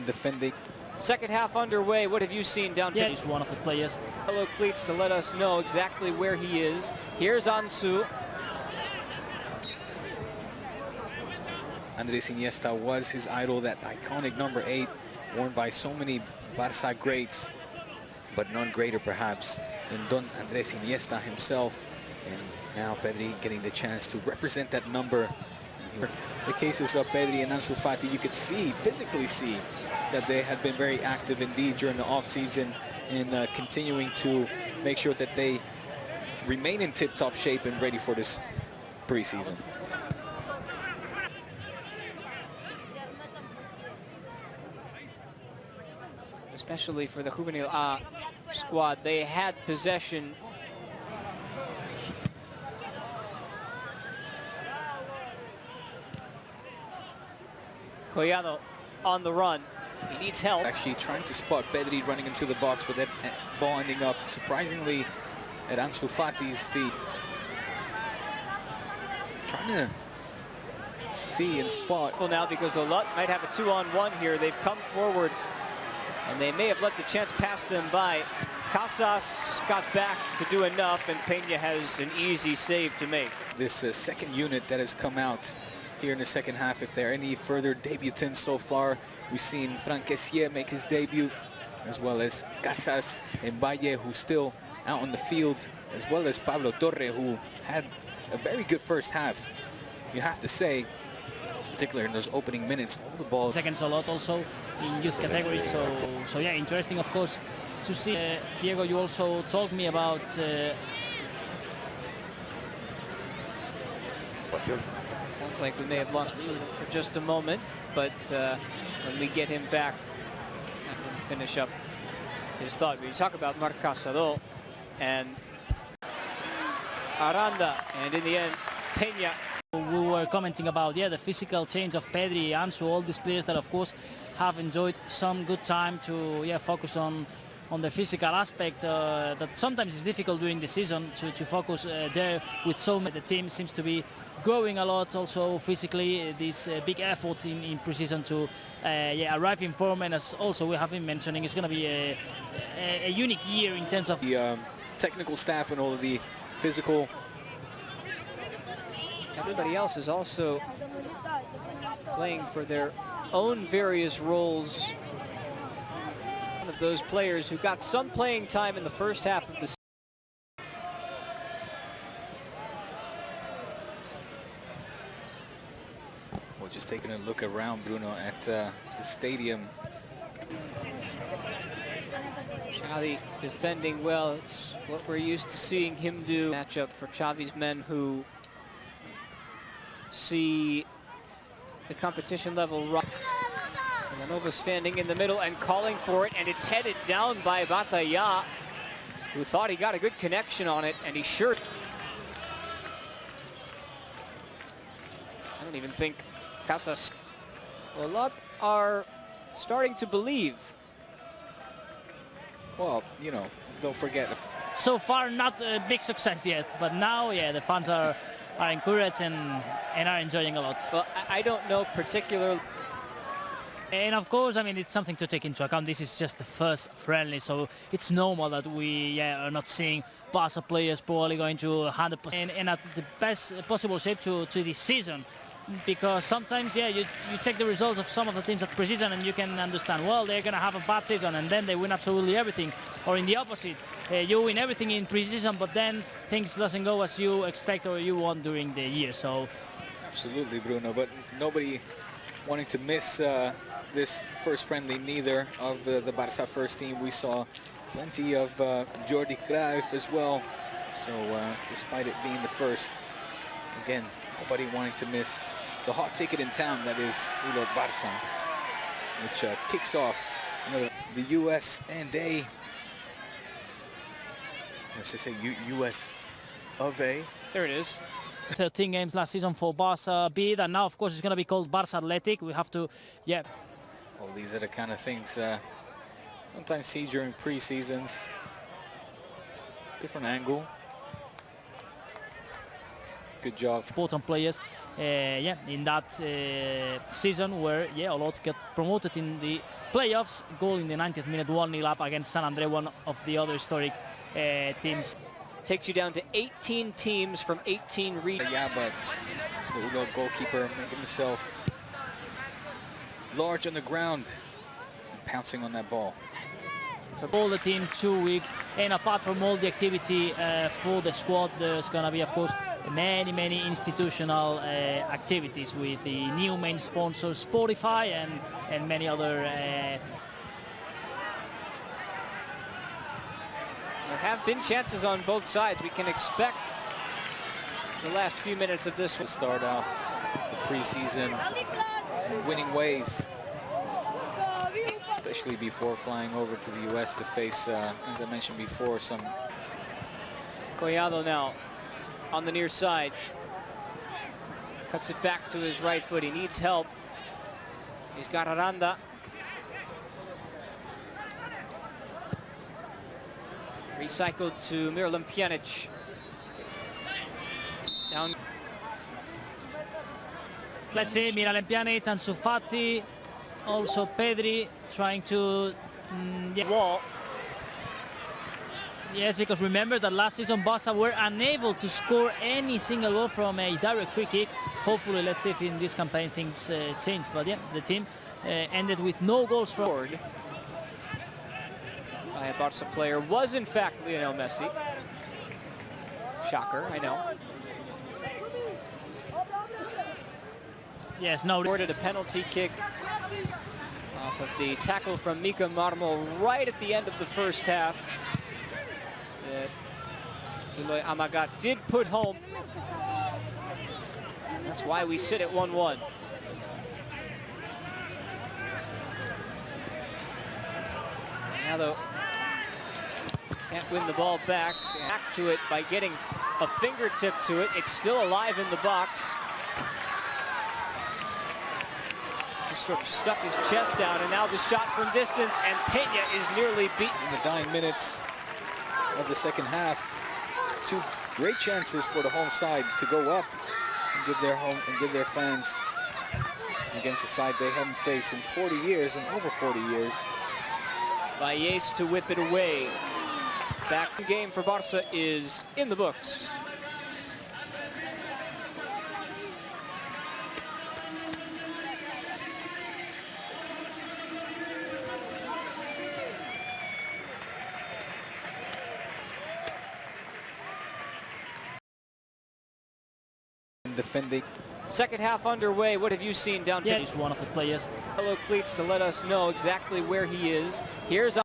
in defending. Second half underway. What have you seen down? Yeah, he's one of the players. Yellow cleats to let us know exactly where he is. Here's Ansu. Andres Iniesta was his idol, that iconic number 8, worn by so many Barça greats, but none greater perhaps than Don Andres Iniesta himself. And now Pedri getting the chance to represent that number. The cases of Pedri and Ansu Fati, you could see, physically see, that they had been very active indeed during the off-season in continuing to make sure that they remain in tip-top shape and ready for this preseason. Especially for the Juvenil A squad, they had possession. Collado on the run. He needs help. Actually trying to spot Pedri running into the box, but that ball ending up surprisingly at Ansu Fati's feet. Trying to see and spot. Now because Olut might have a 2-on-1 here. They've come forward and they may have let the chance pass them by. Casas got back to do enough, and Peña has an easy save to make. This second unit that has come out here in the second half, if there are any further debutants so far, we've seen Frank Kessier make his debut, as well as Casas and Valle, who's still out on the field, as well as Pablo Torre, who had a very good first half, you have to say, particularly in those opening minutes. All the balls. Seconds a lot also in youth categories, so yeah, interesting of course to see. Diego, you also told me about Sounds like we may have lost for just a moment, but when we get him back, have him finish up his thought. We talk about Marc Casado and Aranda, and in the end, Peña. We were commenting about, yeah, the physical change of Pedri, Ansu, all these players that of course have enjoyed some good time to focus on the physical aspect that sometimes is difficult during the season to focus there with so many. The team seems to be growing a lot also physically. This big effort in pre-season to arrive in form, and as also we have been mentioning, it's going to be a unique year in terms of the technical staff and all of the physical. Everybody else is also playing for their own various roles. One of those players who got some playing time in the first half of the season. Well, just taking a look around, Bruno, at the stadium. Xavi defending well. It's what we're used to seeing him do. Matchup for Xavi's men who see the competition level right. Nova standing in the middle and calling for it, and it's headed down by Batalla, who thought he got a good connection on it, and he sure. I don't even think Casas. A lot are starting to believe. Well, you know, don't forget. So far, not a big success yet, but now, yeah, the fans are encouraged and are enjoying a lot. Well, I don't know particularly. And of course, I mean, it's something to take into account. This is just the first friendly, so it's normal that we are not seeing Barca players probably going to 100% and at the best possible shape to this season. Because sometimes, yeah, you take the results of some of the teams at pre-season and you can understand, well, they're going to have a bad season and then they win absolutely everything. Or in the opposite, you win everything in pre-season, but then things doesn't go as you expect or you want during the year. So, absolutely, Bruno, but nobody wanting to miss this first friendly, neither of the Barca first team. We saw plenty of Jordi Cruyff as well. So despite it being the first, again, nobody wanting to miss the hot ticket in town, that is Ulo Barca, which kicks off the US and A. I was to say US of A. There it is. 13 games last season for Barca B, and now of course it's going to be called Barca Athletic. We have to, yeah. Well, these are the kind of things sometimes see during pre-seasons. Different angle. Good job. Important players, in that season where Olot got promoted in the playoffs. Goal in the 90th minute, 1-0 up against San Andre, one of the other historic teams. Takes you down to 18 teams from 18 regions. Yeah, but the goalkeeper making himself large on the ground and pouncing on that ball. For all the team, 2 weeks, and apart from all the activity for the squad, there's going to be, of course, many institutional activities with the new main sponsors, Spotify, and many other. There have been chances on both sides. We can expect the last few minutes of this will start off the preseason winning ways, especially before flying over to the U.S. to face, as I mentioned before, some. Collado now on the near side. Cuts it back to his right foot. He needs help. He's got Aranda. Recycled to Miralem Pjanic. Down. Let's see, Miralem Pjanic and Sufati, also Pedri trying to wall. Yes, because remember that last season Barca were unable to score any single goal from a direct free kick. Hopefully, let's see if in this campaign things change. But yeah, the team ended with no goals forward. By a Barca player was in fact Lionel Messi. Shocker, I know. Yes, no. Awarded a penalty kick off of the tackle from Mika Marmo right at the end of the first half. That Eloy Amagat did put home. That's why we sit at 1-1. Now though, can't win the ball back. Back to it by getting a fingertip to it. It's still alive in the box. Just sort of stuck his chest down, and now the shot from distance, and Peña is nearly beaten. In the dying minutes of the second half, two great chances for the home side to go up and give their fans against a side they haven't faced in 40 years and over 40 years. Valles to whip it away. Back game for Barca is in the books. Defending. Second half underway. What have you seen down? Yeah, he's one of the players. Yellow cleats to let us know exactly where he is. Here's